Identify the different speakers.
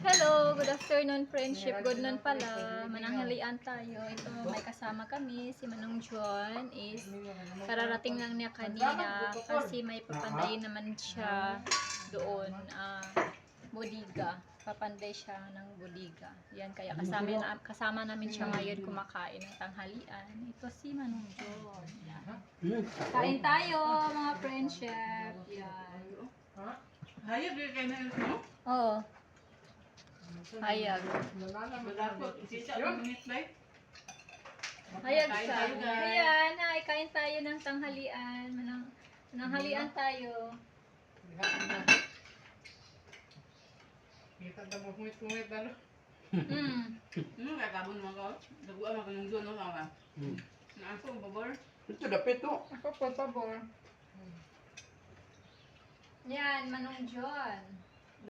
Speaker 1: Hello, good afternoon friendship. Good noon pala. Mananghalian tayo. Ito may kasama kami. Si Manong John is kararating lang niya kanina kasi may papanday naman siya doon. Budiga. Papanday siya ng budiga. Yan kaya kasama namin siya ngayon kumakain ng tanghalian. Ito si Manong John. Yan. Kain tayo mga friendship. Yan.
Speaker 2: Hayag kayo na ito?
Speaker 1: Oo. Hayag. Hayag siya. Ayan, hi, kain tayo ng tanghalian. Mananghalian tayo.
Speaker 2: Kumit ano?
Speaker 1: Kakabon
Speaker 2: mo ko. Daguan ako ng doon, no? Naaso, babor.
Speaker 3: Ito dapit to.
Speaker 1: Ako po, pabor. Yan, Manong John.